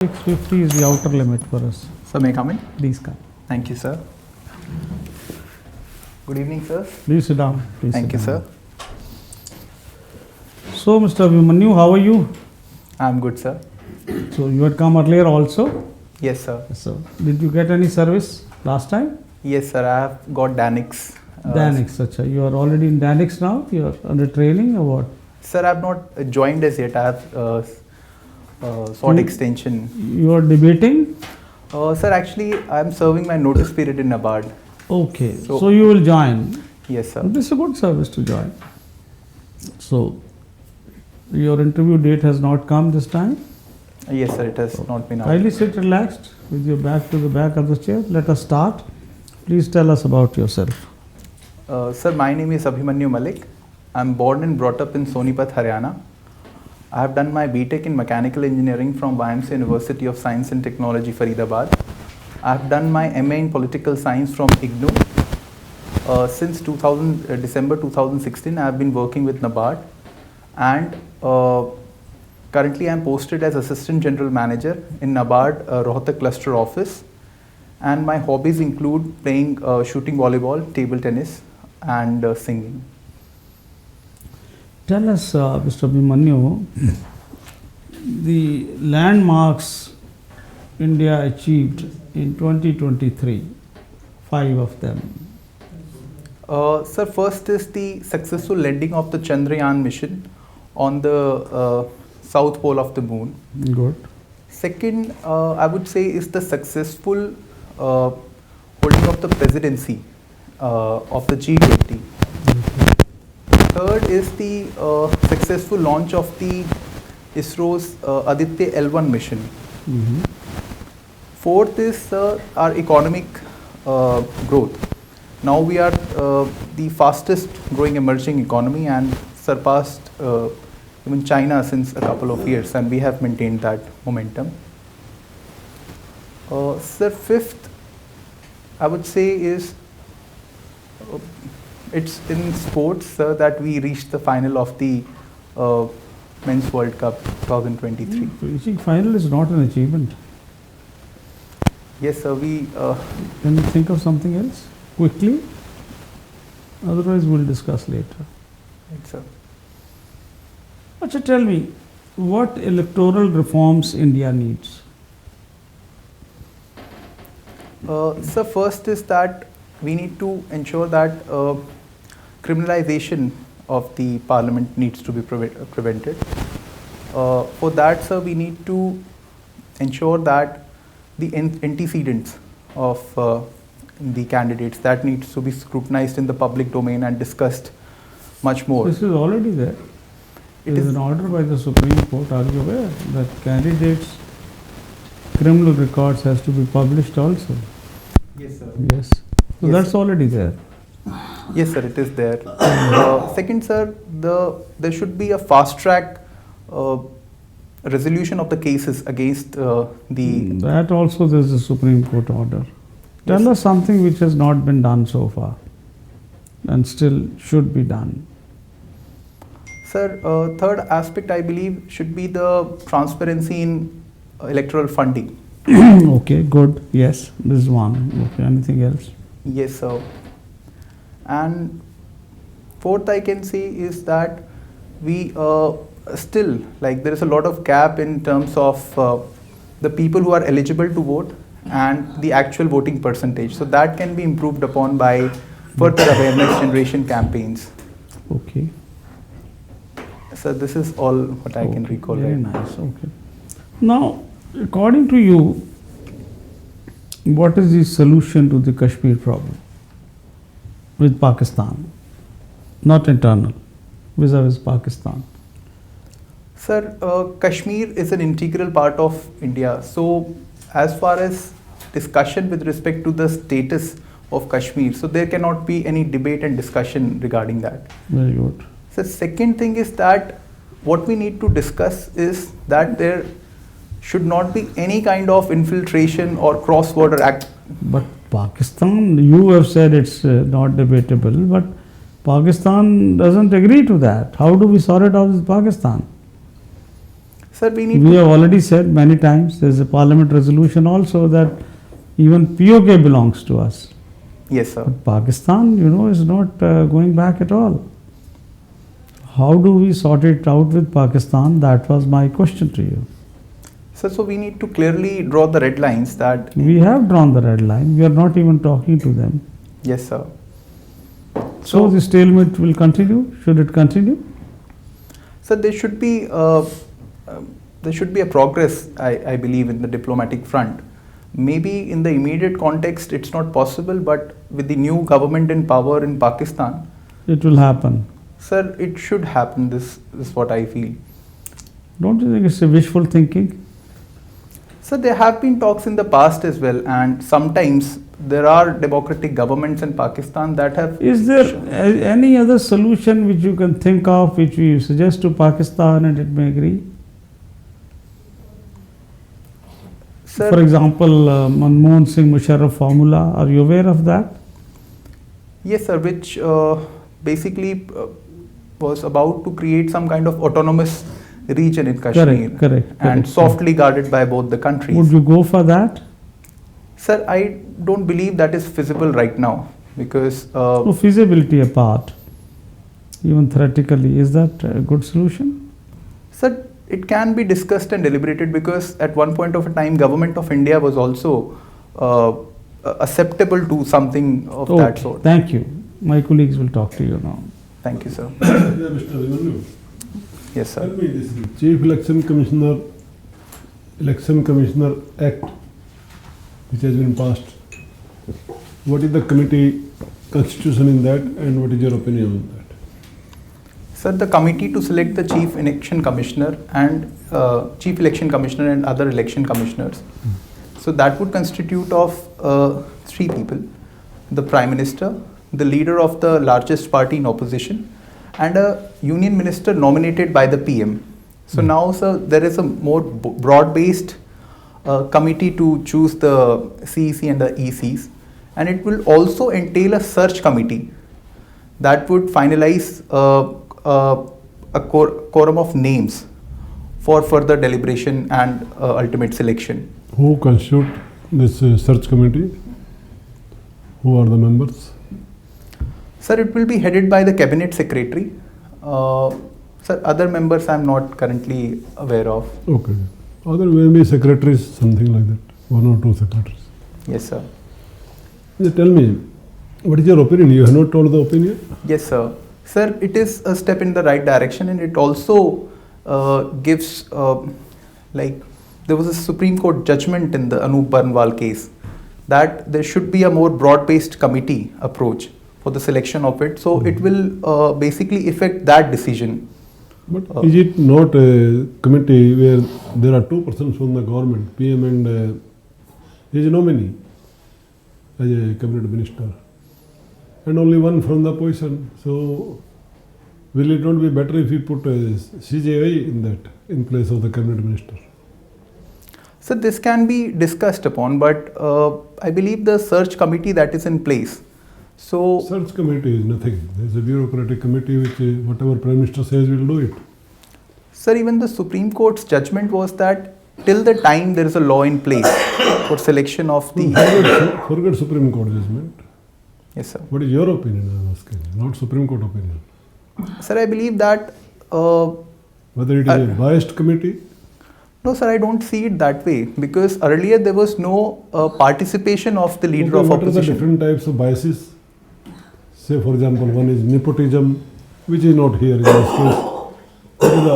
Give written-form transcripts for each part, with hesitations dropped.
650 is the outer limit for us. Sir, may I come in? Please come. Thank you, sir. Good evening, sir. Please sit down. Please Thank sit you, down. sir. So, Mr. Abhimanyu, how are you? I'm good, sir. So, you had come earlier also? Yes, sir. So, did you get any service last time? Yes, sir. I have got Danix. Danix, acha. You are already in Danix now? You are under training or what? Sir, I have not joined as yet. I have sought extension. You are debating? Sir, actually, I'm serving my notice period in NABARD. Okay. So you will join? Yes, sir. This is a good service to join. So, your interview date has not come this time? Yes, sir. It has not been out. Kindly sit relaxed with your back to the back of the chair. Let us start. Please tell us about yourself. Sir, my name is Abhimanyu Malik. I'm born and brought up in Sonipat, Haryana. I have done my BTech in Mechanical Engineering from YMCA University of Science and Technology, Faridabad. I have done my MA in Political Science from IGNOU. Since December 2016, I have been working with NABARD, and currently I am posted as Assistant General Manager in NABARD Rohtak Cluster Office. And my hobbies include playing shooting volleyball, table tennis, and singing. Tell us, Mr. Abhimanyu, the landmarks India achieved in 2023, 5 of them. Sir, first is the successful landing of the Chandrayaan mission on the south pole of the moon. Good. Second, I would say, is the successful holding of the presidency of the G20. Third is the successful launch of the ISRO's Aditya L1 mission. Mm-hmm. Fourth is our economic growth. Now we are the fastest growing emerging economy and surpassed even China since a couple of years, and we have maintained that momentum. Sir, fifth, I would say, is it's in sports that we reached the final of the Men's World Cup 2023. Reaching final is not an achievement. Yes, sir. Can you think of something else quickly? Otherwise, we'll discuss later. Right, sir. Acha, tell me, what electoral reforms India needs? Sir, first is that we need to ensure that criminalization of the parliament needs to be prevented. For that, sir, we need to ensure that the antecedents of the candidates, that needs to be scrutinized in the public domain and discussed much more. This is already there. It is an order by the Supreme Court. Are you aware that candidates' criminal records has to be published also? Yes, sir. Yes. So Yes, that's sir. already there. Yes, sir, it is there. Second, sir, there should be a fast track resolution of the cases against the... That also there is a Supreme Court order. Tell Yes. us something which has not been done so far and still should be done. Sir, third aspect, I believe, should be the transparency in electoral funding. Okay, good. Yes, this is one. Okay, anything else? Yes, sir. And fourth, I can say, is that we still, like, there is a lot of gap in terms of the people who are eligible to vote and the actual voting percentage. So that can be improved upon by further awareness generation campaigns. Okay. So this is all what I can recall. Very right now. nice. Okay. Now, according to you, what is the solution to the Kashmir problem with Pakistan? Not internal, vis-a-vis Pakistan. Sir, Kashmir is an integral part of India. So as far as discussion with respect to the status of Kashmir, so there cannot be any debate and discussion regarding that. Very good. So second thing is that what we need to discuss is that there should not be any kind of infiltration or cross-border act. But Pakistan, you have said it's not debatable, but Pakistan doesn't agree to that. How do we sort it out with Pakistan? Sir, we need We to, have already said many times, there's a parliament resolution also that even POK belongs to us. yes, sir. But Pakistan, is not going back at all. How do we sort it out with Pakistan? That was my question to you. Sir, so we need to clearly draw the red lines that, We have drawn the red line. We are not even talking to them. yes, sir. So the stalemate will continue. Should it continue? So there should be a progress, I believe, in the diplomatic front. Maybe in the immediate context it's not possible, but with the new government in power in Pakistan, It will happen. sir, it should happen. This is what I feel. Don't you think it's a wishful thinking? So there have been talks in the past as well, and sometimes there are democratic governments in Pakistan that have. Is there any other solution which you can think of, which you suggest to Pakistan and it may agree? Sir, For example, Manmohan Singh Musharraf formula, are you aware of that? yes, sir, which basically was about to create some kind of autonomous region in Kashmir, Correct. and softly guarded by both the countries. Would you go for that? Sir, I don't believe that is feasible right now because So feasibility apart, even theoretically, is that a good solution? sir, it can be discussed and deliberated because at one point of a time, government of India was also acceptable to something of that sort. Thank you. My colleagues will talk to you now. Thank you, sir. Yeah, Mr. Abhimanyu, Yes, tell sir. me this Chief Election Commissioner Act, which has been passed. What is the committee constitution in that, and what is your opinion on that? Sir, the committee to select the chief election commissioner and other election commissioners. So that would constitute of 3 people: the Prime Minister, the leader of the largest party in opposition, and a union minister nominated by the PM. So now, sir, there is a more broad-based committee to choose the CEC and the ECs, and it will also entail a search committee that would finalize a quorum of names for further deliberation and ultimate selection. Who constitute this search committee? Who are the members? Sir, it will be headed by the cabinet secretary. Sir, other members I am not currently aware of. Okay. Other maybe secretaries, something like that. 1 or 2 secretaries. Yes, sir. Tell me, what is your opinion? You have not told the opinion? Yes, sir. Sir, it is a step in the right direction, and it also gives, there was a Supreme Court judgment in the Anup Barnwal case that there should be a more broad-based committee approach for the selection of it. So it will basically affect that decision. But is it not a committee where there are 2 persons from the government, PM and his nominee as a cabinet minister, and only 1 from the opposition? So will it not be better if we put a CJI in that, in place of the cabinet minister? So this can be discussed upon, but I believe the search committee that is in place. So Search committee is nothing. There is a bureaucratic committee which whatever Prime Minister says will do it. sir, even the Supreme Court's judgment was that till the time there is a law in place for selection of the... Forget Supreme Court judgment. Yes, sir. What is your opinion, I am asking, not Supreme Court opinion? Sir, I believe that... Whether it is a biased committee? no, sir, I don't see it that way because earlier there was no participation of the leader Okay, of what are the opposition. different types of biases? Say, for example, one is nepotism, which is not here in this case. What are the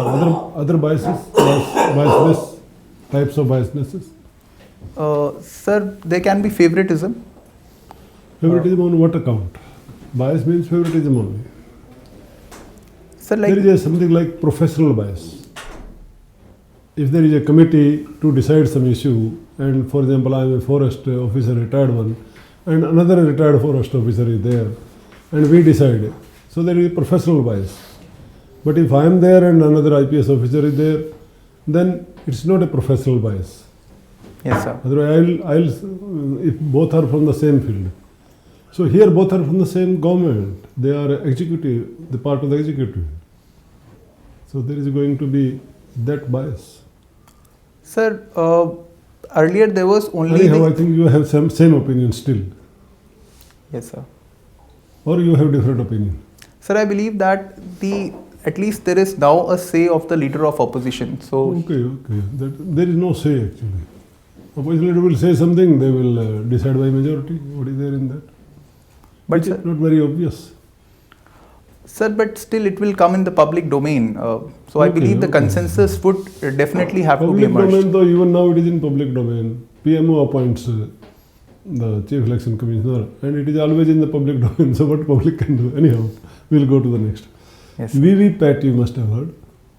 other biases, biasness, types of biasnesses? Sir, there can be favoritism. Favoritism on what account? Bias means favoritism only. Sir, like... There is something like professional bias. If there is a committee to decide some issue, and for example, I am a forest officer, retired one, and another retired forest officer is there, and we decide. So there is a professional bias. But if I am there and another IPS officer is there, then it's not a professional bias. Yes, sir. Otherwise, if both are from the same field. So here both are from the same government. They are executive, the part of the executive. So there is going to be that bias. Sir, earlier there was only Anyhow, I think you have same opinion still, Yes, sir. or you have different opinion. Sir, I believe that at least there is now a say of the leader of opposition. So Okay. There is no say actually. Opposition leader will say something, they will decide by majority. What is there in that? But Which sir, is not very obvious. Sir, but still it will come in the public domain. So I Okay, believe the okay. consensus would definitely have to be Public emerged. domain, though, even now it is in public domain. PMO appoints the chief election commissioner, and it is always in the public domain. So what public can do? Anyhow, we'll go to the next. Yes. VVPAT you must have heard.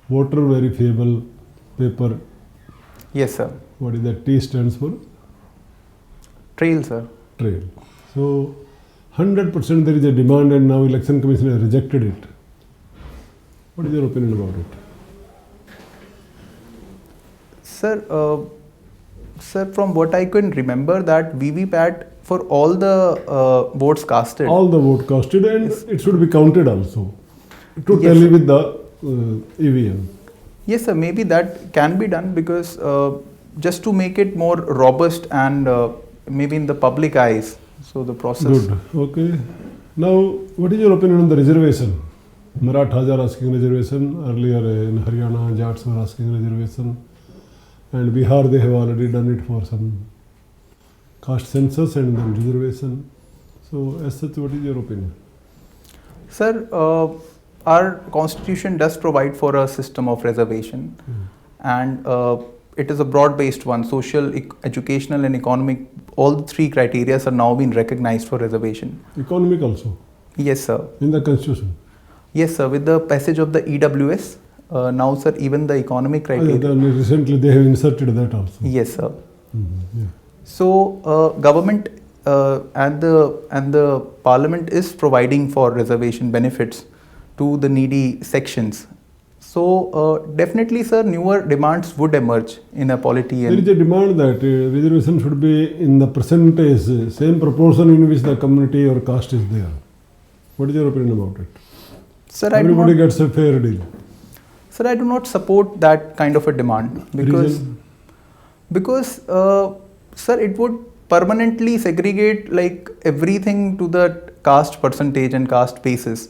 Voter verifiable paper. Yes, sir. What is that? T stands for Trail, sir. trail. So 100% there is a demand, and now election commission has rejected it. What is your opinion about it? Sir, from what I can remember, that VVPAT for all the votes casted. All the vote casted, and Yes. it should be counted also to Yes, tally sir. with the EVM. Yes, sir. Maybe that can be done because just to make it more robust and maybe in the public eyes. So the process. Good. Okay. Now, what is your opinion on the reservation? Marathas are asking reservation. Earlier in Haryana, Jats were asking reservation. And Bihar, they have already done it for some caste census and then reservation. So, as such, what is your opinion? Sir, our constitution does provide for a system of reservation, and it is a broad-based one. Social, educational, and economic. All the three criteria are now being recognized for reservation. Economic also, Yes, sir. in the constitution. Yes, sir. With the passage of the EWS, now, sir, even the economic criteria. Then recently they have inserted that also. Yes, sir. Yeah. So, government and the parliament is providing for reservation benefits to the needy sections. So, definitely, sir, newer demands would emerge in a polity. There is a demand that reservation should be in the percentage, same proportion in which the community or caste is there. What is your opinion about it? Sir, I do Everybody not, gets a fair deal. sir, I do not support that kind of a demand Reason? because sir, it would permanently segregate like everything to the caste percentage and caste basis.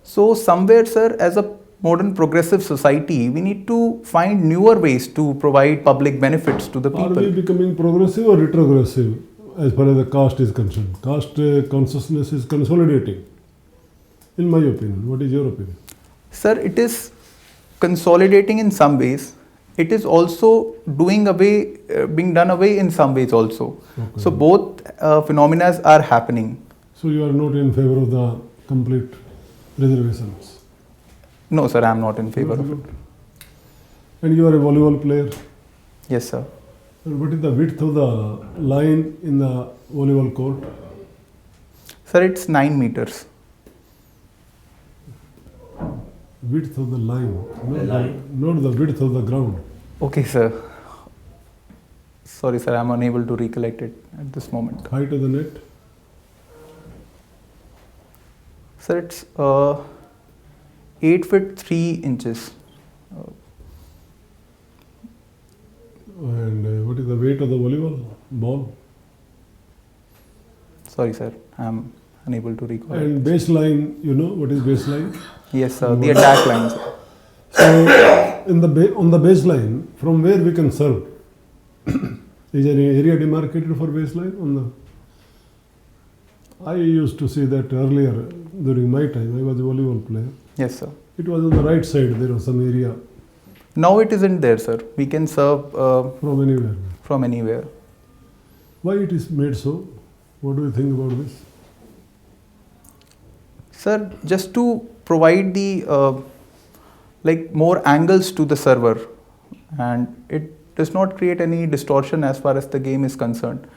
So somewhere, sir, as a modern progressive society, we need to find newer ways to provide public benefits to the Are we people. becoming progressive or retrogressive as far as the caste is concerned? Caste consciousness is consolidating, in my opinion. What is your opinion? Sir, it is consolidating in some ways. It is also being done away in some ways also. Okay. So both phenomena are happening. So you are not in favor of the complete reservations? No, sir, I am not in favor of it. Good. And you are a volleyball player. Yes, sir. And what is the width of the line in the volleyball court? Sir, it's 9 meters. Width of the line, not the width of the ground. Okay, sir. Sorry, sir, I am unable to recollect it at this moment. Height of the net? Sir, it's 8 feet 3 inches. And what is the weight of the volleyball ball? Sorry, sir, I am unable to recall it. And baseline, you know what is baseline? Yes, sir, the attack line, sir. So, on the baseline, from where we can serve? Is there any area demarcated for baseline? I used to see that earlier during my time. I was a volleyball player. Yes, sir. It was on the right side. There was some area Now it isn't there, sir. We can serve from anywhere. from anywhere. Why it is made so? What do you think about this? Sir, just to provide the like more angles to the server, and it does not create any distortion as far as the game is concerned.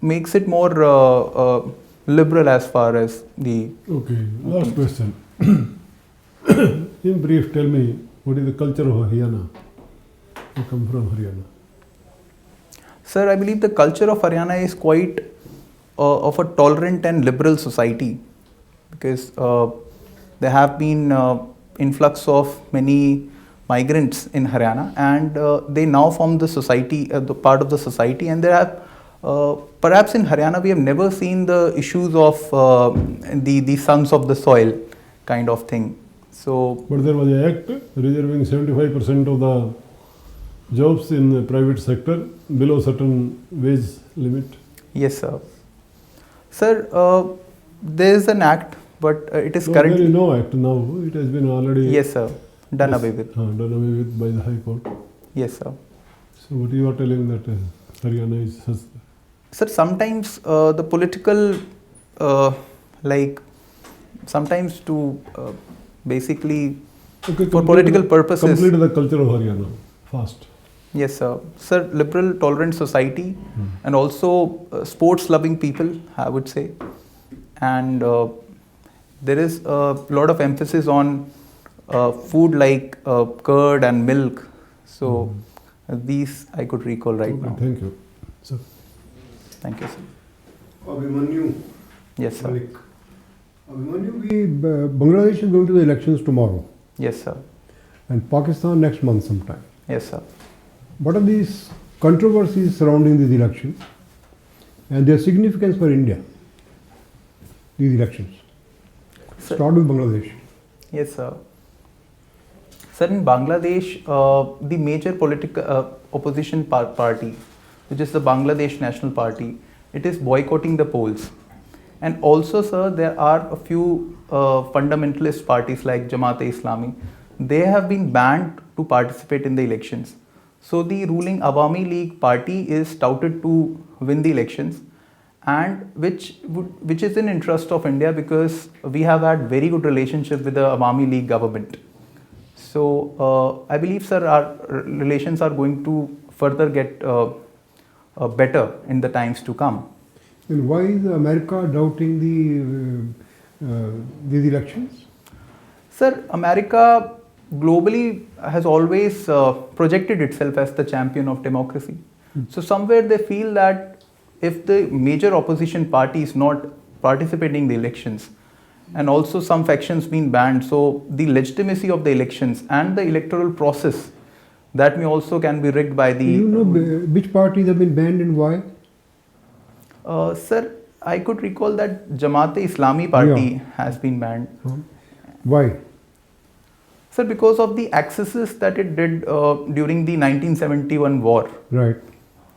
Makes it more liberal as far as the. Okay, last question. In brief, tell me, what is the culture of Haryana? You come from Haryana. Sir, I believe the culture of Haryana is quite of a tolerant and liberal society, because there have been influx of many migrants in Haryana, and they now form the society, the part of the society, and they have. Perhaps in Haryana we have never seen the issues of the sons of the soil kind of thing. So, But there was an act reserving 75% of the jobs in the private sector below certain wage limit. yes, sir. Sir, there is an act, but it is No, currently. there is no act now. It has been already Yes, sir. Done away with. done away with by the High Court. Yes, sir. So what you are telling that Haryana is Sir, sometimes the political, like, sometimes to basically okay, for political purposes. Complete the culture of Haryana fast. Yes, sir. Sir, liberal, tolerant society, and also sports-loving people, I would say. And there is a lot of emphasis on food like curd and milk. So these I could recall right Okay, now. thank you. Sir. Thank you, sir. Abhimanyu Yes, sir. Malik. Abhimanyu, Bangladesh is going to the elections tomorrow Yes, sir. and Pakistan next month sometime. Yes, sir. What are these controversies surrounding these elections and their significance for India? These elections. Sir, Start with Bangladesh. yes, sir. Sir, in Bangladesh, the major political opposition party, which is the Bangladesh National Party, it is boycotting the polls. And also, sir, there are a few fundamentalist parties like Jamaat-e-Islami. They have been banned to participate in the elections. So the ruling Awami League party is touted to win the elections, and which is in interest of India because we have had very good relationship with the Awami League government. So I believe, sir, our relations are going to further get better in the times to come. And why is America doubting these elections? Sir, America globally has always projected itself as the champion of democracy. So somewhere they feel that if the major opposition party is not participating in the elections, and also some factions being banned, so the legitimacy of the elections and the electoral process, that may also can be rigged by the. Do you know which parties have been banned and why? Sir, I could recall that Jamaat-e-Islami party Yeah. has been banned. Why? Sir, because of the excesses that it did during the 1971 war. Right.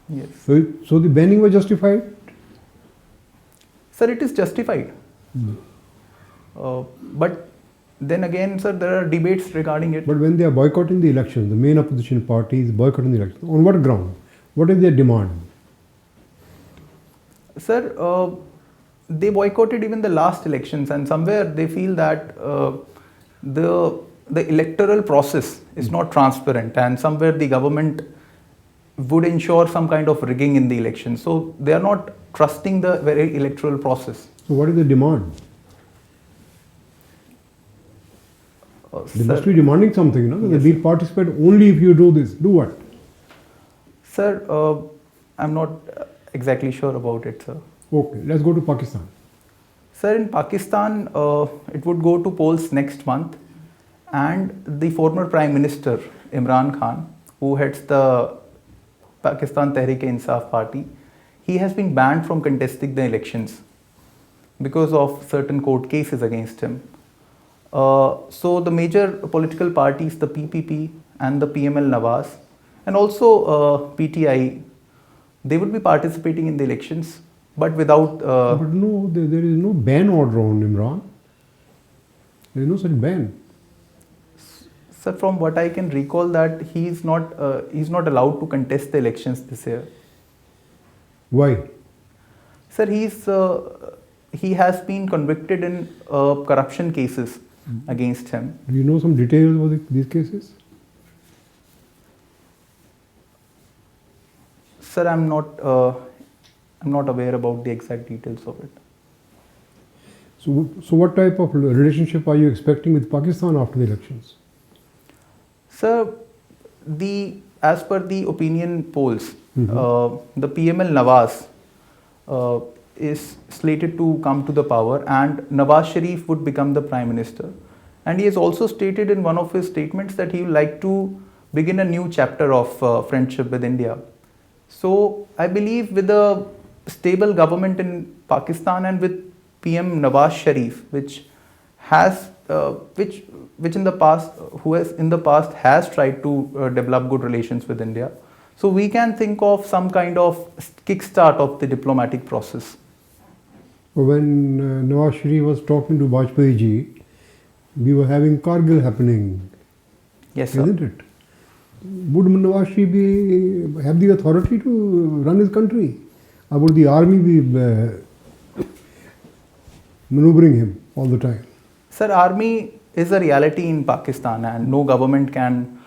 Yes. So the banning was justified? Sir, it is justified. But then again, sir, there are debates regarding it. But when they are boycotting the elections, the main opposition party is boycotting the elections. On what ground? What is their demand? Sir, they boycotted even the last elections, and somewhere they feel that the electoral process is not transparent, and somewhere the government would ensure some kind of rigging in the election. So they are not trusting the very electoral process. So what is the demand? They must be demanding something, no? Yes. They will participate only if you do this. Do what? Sir, I'm not exactly sure about it, sir. Okay, let's go to Pakistan. Sir, in Pakistan, it would go to polls next month, and the former Prime Minister Imran Khan, who heads the Pakistan Tehreek-e-Insaf party, he has been banned from contesting the elections because of certain court cases against him. So the major political parties, the PPP and the PML Nawaz, and also PTI, they would be participating in the elections, but without. But no, there is no ban order on Imran. There is no such ban. Sir, from what I can recall, that he's not allowed to contest the elections this year. Why? Sir, he has been convicted in corruption cases against him. Do you know some details about these cases? Sir, I'm not aware about the exact details of it. So what type of relationship are you expecting with Pakistan after the elections? Sir, as per the opinion polls, the PML Nawaz is slated to come to the power, and Nawaz Sharif would become the Prime Minister. And he has also stated in one of his statements that he would like to begin a new chapter of friendship with India. So I believe with a stable government in Pakistan and with PM Nawaz Sharif, which has which in the past who has in the past has tried to develop good relations with India, so we can think of some kind of kickstart of the diplomatic process. When Nawaz Sharif was talking to Vajpayee ji, we were having Kargil happening, Yes, sir. isn't it? Would Nawaz Sharif have the authority to run his country? Or would the army be maneuvering him all the time? Sir, army is a reality in Pakistan, and no government can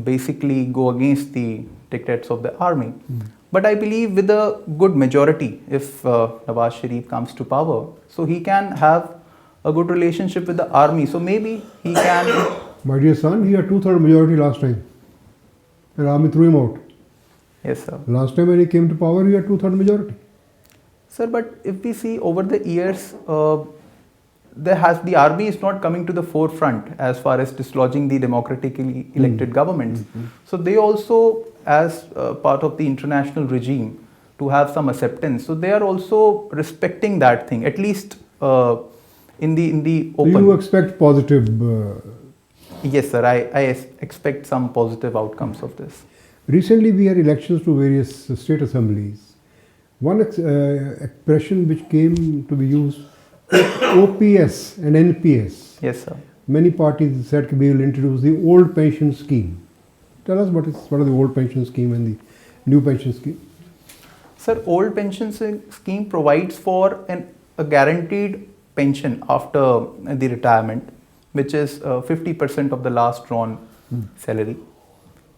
basically go against the dictates of the army. But I believe with a good majority, if Nawaz Sharif comes to power, so he can have a good relationship with the army. So maybe he can. My dear son, he had 2/3 majority last time. And army threw him out. Yes, sir. Last time when he came to power, he had 2/3 majority. Sir, but if we see over the years, the army is not coming to the forefront as far as dislodging the democratically elected governments. So they also, as part of the international regime, to have some acceptance. So they are also respecting that thing, at least in the So open. you expect positive. Yes, sir. I expect some positive outcomes of this. Recently, we had elections to various state assemblies. One expression which came to be used, OPS and NPS. Yes, sir. Many parties said that we will introduce the old pension scheme. Tell us what are the old pension scheme and the new pension scheme? Sir, old pension scheme provides for a guaranteed pension after the retirement, which is 50% of the last drawn salary.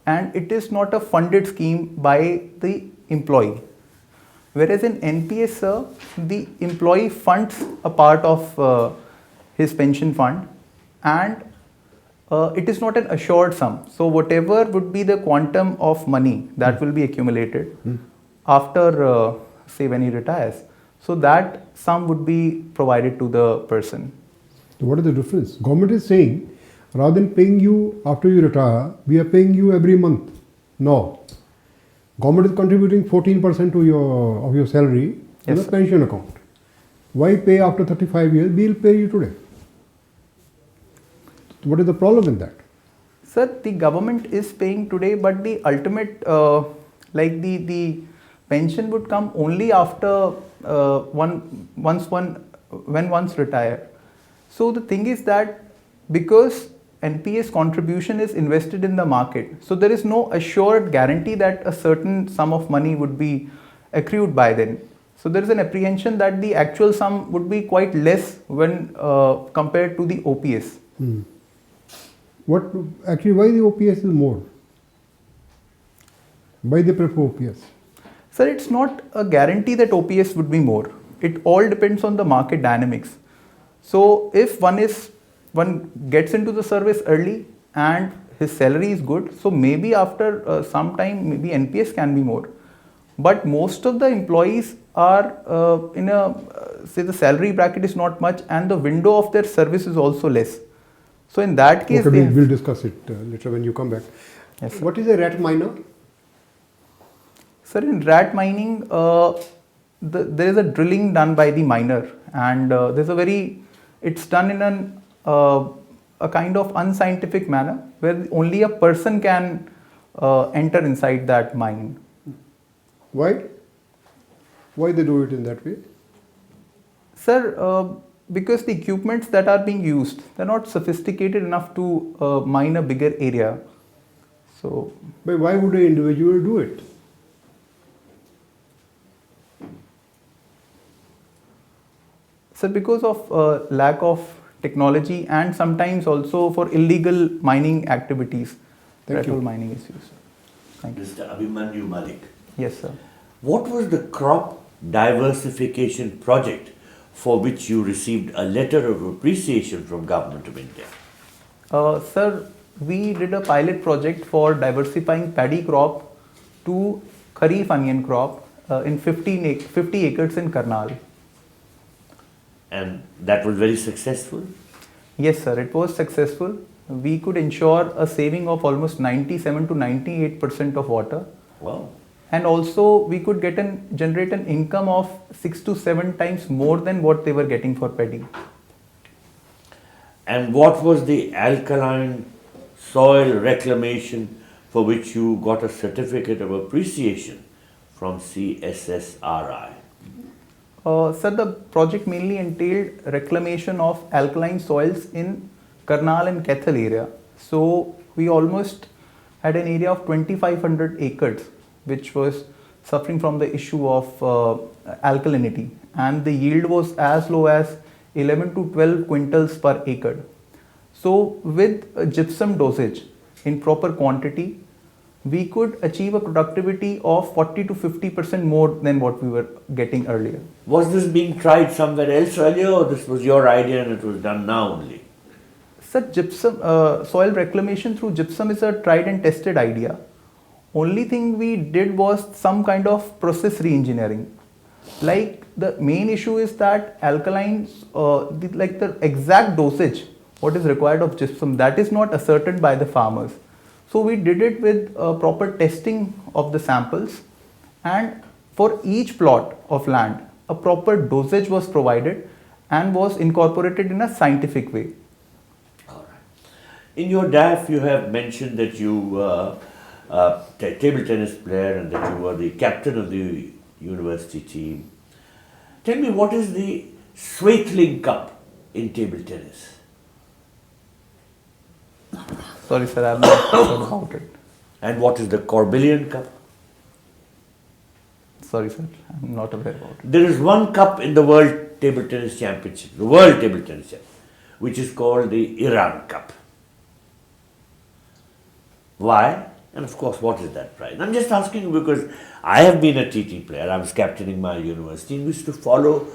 And it is not a funded scheme by the employee. Whereas in NPS, sir, the employee funds a part of his pension fund, and it is not an assured sum. So whatever would be the quantum of money that will be accumulated after, say, when he retires, so that sum would be provided to the person. So what is the difference? Government is saying, rather than paying you after you retire, we are paying you every month. No. Government is contributing 14% of your salary to Yes, the sir. pension account. Why pay after 35 years? We will pay you today. What is the problem in that? Sir, the government is paying today, but the ultimate, the pension would come only after when one's retire. So the thing is that because NPS contribution is invested in the market, so there is no assured guarantee that a certain sum of money would be accrued by then. So there is an apprehension that the actual sum would be quite less when compared to the OPS. Why the OPS is more? Why they prefer OPS? Sir, it's not a guarantee that OPS would be more. It all depends on the market dynamics. So if one gets into the service early and his salary is good, so maybe after some time, maybe NPS can be more. But most of the employees are in say the salary bracket is not much, and the window of their service is also less. So in that case, Okay, we'll discuss it later when you come back. Yes, sir. What is a rat miner? Sir, in rat mining, there is a drilling done by the miner, and it's done in a kind of unscientific manner where only a person can enter inside that mine. Why? Why they do it in that way? Sir, because the equipments that are being used, they're not sophisticated enough to mine a bigger area. So, But why would an individual do it? sir, because of lack of technology and sometimes also for illegal mining activities, Thank you. petrol mining is used. Thank you. Mr. Abhimanyu Malik, Yes, sir. what was the crop diversification project for which you received a letter of appreciation from Government of India? Sir, we did a pilot project for diversifying paddy crop to kharif onion crop in 50 acres in Karnal. And that was very successful? Yes, sir, it was successful. We could ensure a saving of almost 97 to 98% of water. Wow. And also we could generate an income of 6 to 7 times more than what they were getting for paddy. And what was the alkaline soil reclamation for which you got a certificate of appreciation from CSSRI? Sir, the project mainly entailed reclamation of alkaline soils in Karnal and Kaithal area. So we almost had an area of 2500 acres which was suffering from the issue of alkalinity, and the yield was as low as 11 to 12 quintals per acre. So with a gypsum dosage in proper quantity, we could achieve a productivity of 40 to 50% more than what we were getting earlier. Was this being tried somewhere else earlier, or this was your idea and it was done now only? Sir, gypsum, soil reclamation through gypsum is a tried and tested idea. Only thing we did was some kind of process re-engineering. Like the main issue is that alkalines, like the exact dosage, what is required of gypsum, that is not ascertained by the farmers. So we did it with proper testing of the samples, and for each plot of land, a proper dosage was provided and was incorporated in a scientific way. All right. In your DAF, you have mentioned that you were a table tennis player and that you were the captain of the university team. Tell me, what is the Swethling Cup in table tennis? Sorry, sir, I have not heard about it. And what is the Corbillion Cup? Sorry, sir, I'm not aware about it. There is one cup in the World Table Tennis Championship, the World Table Tennis Championship, which is called the Iran Cup. Why? And of course, what is that prize? I'm just asking because I have been a TT player. I was captaining my university and we used to follow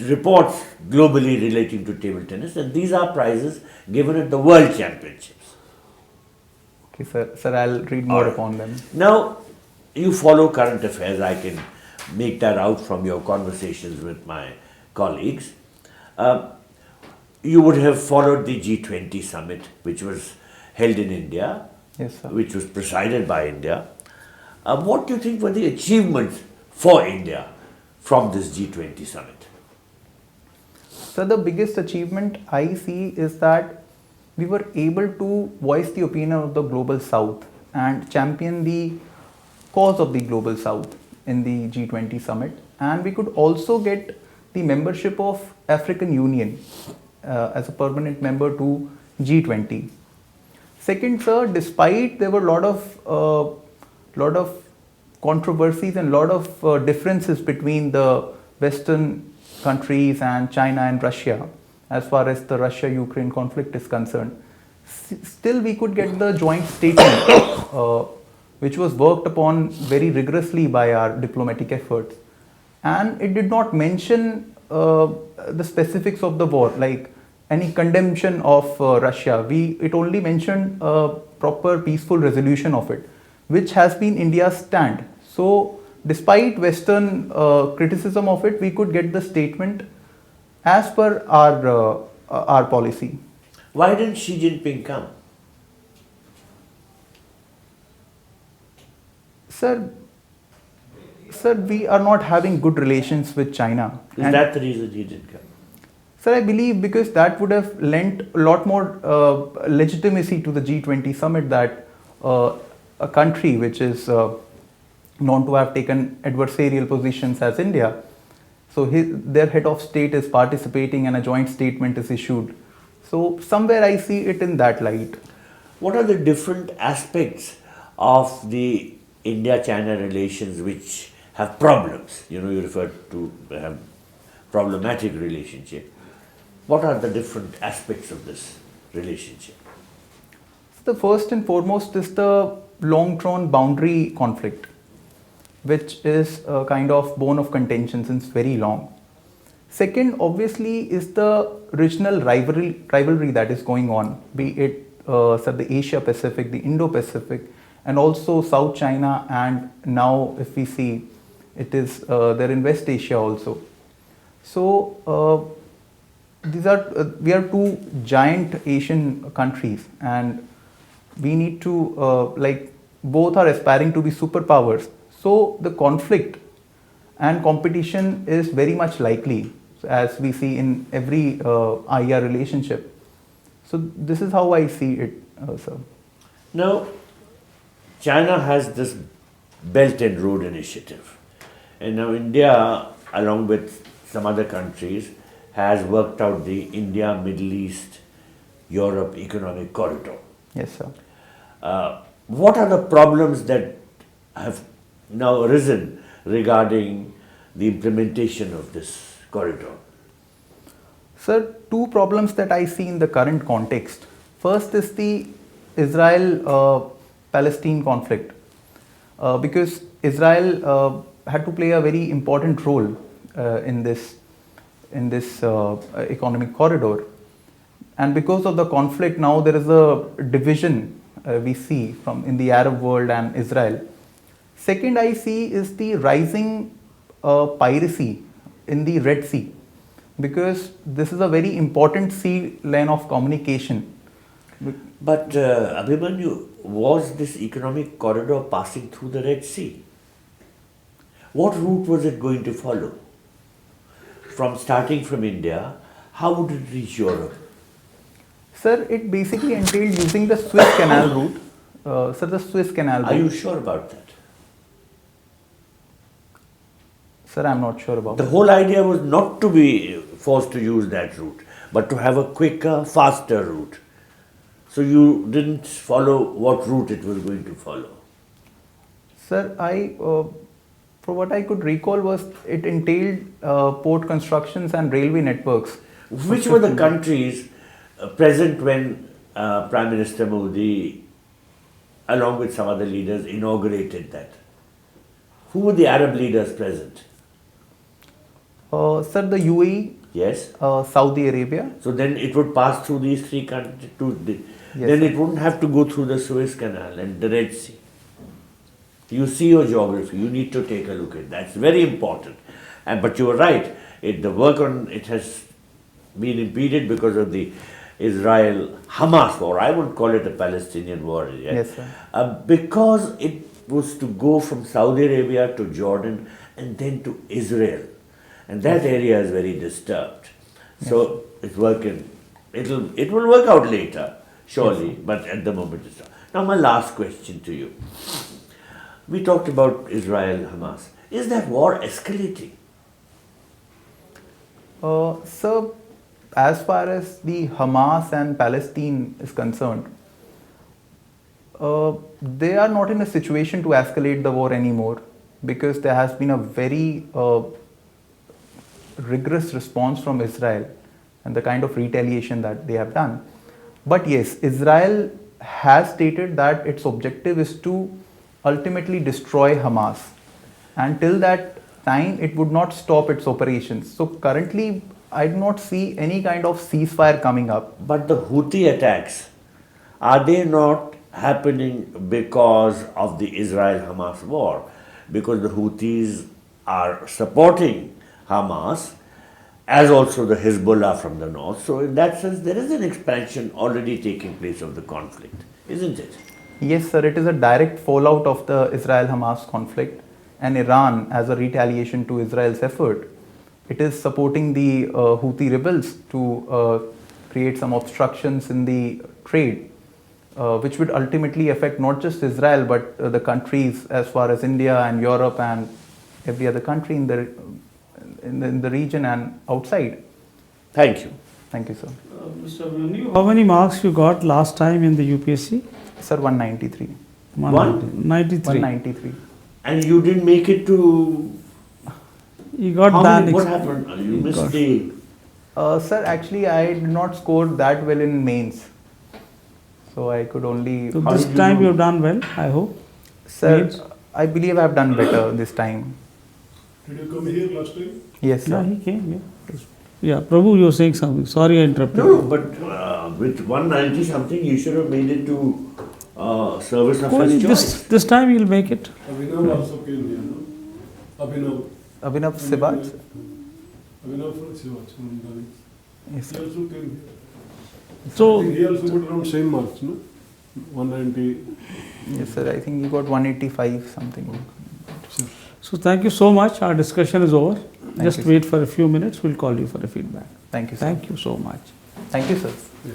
reports globally relating to table tennis, and these are prizes given at the World Championships. Okay, sir. Sir, I'll read more upon them. Now, you follow current affairs. I can make that out from your conversations with my colleagues. You would have followed the G20 summit, which was held in India, Yes, sir. which was presided by India. What do you think were the achievements for India from this G20 summit? So the biggest achievement I see is that we were able to voice the opinion of the global south and champion the cause of the global south in the G20 summit, and we could also get the membership of African Union as a permanent member to G20. Second, sir, despite there were a lot of controversies and lot of differences between the Western countries and China and Russia, as far as the Russia-Ukraine conflict is concerned, still we could get the joint statement, which was worked upon very rigorously by our diplomatic efforts, and it did not mention the specifics of the war, like any condemnation of Russia. It only mentioned a proper peaceful resolution of it, which has been India's stand. So despite Western criticism of it, we could get the statement as per our policy. Why didn't Xi Jinping come? Sir, we are not having good relations with China. Is that the reason he didn't come? Sir, I believe because that would have lent a lot more legitimacy to the G20 summit, that a country which is known to have taken adversarial positions as India, so their head of state is participating and a joint statement is issued. So somewhere I see it in that light. What are the different aspects of the India-China relations which have problems? You know, you referred to have problematic relationship. What are the different aspects of this relationship? The first and foremost is the long-drawn boundary conflict, which is a kind of bone of contention since very long. Second, obviously, is the regional rivalry that is going on, be it the Asia Pacific, the Indo-Pacific, and also South China, and now if we see, it is there in West Asia also. So we are two giant Asian countries, and we need to both are aspiring to be superpowers. So the conflict and competition is very much likely, as we see in every IR relationship. So this is how I see it, sir. Now, China has this Belt and Road Initiative, and now India, along with some other countries, has worked out the India, Middle East, Europe Economic Corridor. Yes, sir. What are the problems that have now arisen regarding the implementation of this corridor? Sir, two problems that I see in the current context. First is the Israel-Palestine conflict, because Israel had to play a very important role in this economic corridor, and because of the conflict, now there is a division we see from in the Arab world and Israel. Second, I see is the rising piracy in the Red Sea, because this is a very important sea lane of communication. But Abhimanyu, was this economic corridor passing through the Red Sea? What route was it going to follow? Starting from India, how would it reach Europe? Sir, it basically entailed using the Suez Canal route. Sir, the Suez Canal route. Are you sure about that? Sir, I'm not sure about The it. whole idea was not to be forced to use that route, but to have a quicker, faster route. So you didn't follow what route it was going to follow. Sir, for what I could recall was it entailed port constructions and railway networks. Which were the countries present when Prime Minister Modi, along with some other leaders, inaugurated that? Who were the Arab leaders present? Sir, the UAE, Yes. Saudi Arabia. So then it would pass through these three countries. Yes, Then sir. it wouldn't have to go through the Suez Canal and the Red Sea. You see your geography. You need to take a look at that. It's very important. But you were right. The work on it has been impeded because of the Israel-Hamas war. I wouldn't call it a Palestinian war yet. Yes, sir. Because it was to go from Saudi Arabia to Jordan and then to Israel. And that area is very disturbed. So it's working. It will work out later, surely, but at the moment it's not. Now my last question to you. We talked about Israel-Hamas. Is that war escalating? Sir, as far as the Hamas and Palestine is concerned, they are not in a situation to escalate the war anymore, because there has been a very rigorous response from Israel and the kind of retaliation that they have done. But yes, Israel has stated that its objective is to ultimately destroy Hamas, and till that time it would not stop its operations. So currently I do not see any kind of ceasefire coming up. But the Houthi attacks, are they not happening because of the Israel-Hamas war? Because the Houthis are supporting Hamas, as also the Hezbollah from the north. So in that sense, there is an expansion already taking place of the conflict, isn't it? Yes, sir, it is a direct fallout of the Israel-Hamas conflict, and Iran, as a retaliation to Israel's effort, it is supporting the Houthi rebels to create some obstructions in the trade, which would ultimately affect not just Israel but the countries as far as India and Europe and every other country in the region and outside. Thank you. Thank you, sir. Mr. Abhimanyu, how many marks you got last time in the UPSC? Sir, 193. 193. 193. And you didn't make it to... You got banned. What happened? You missed the... Sir, actually I did not score that well in mains. So I could only... So How this did you time do? you have done well, I hope. Sir, Mains? I believe I have done better this time. Did you come here last time? Yes, Yeah, sir. he came, yeah. Yeah, Prabhu, you were saying something. Sorry I interrupted. No, but with 190 something, you should have made it to service of first choice. This time you'll make it. Abhinav also came here, no? Abhinav. Abhinav Sibaj. Abhinav from Sivach. Yes, He sir. also came. So, He also got around same marks, no? 190. Yes, sir. I think he got 185 something. so thank you so much. Our discussion is over. Just you, sir. wait for a few minutes. We'll call you for a feedback. Thank you, sir. Thank you so much. Thank you, sir. Yeah.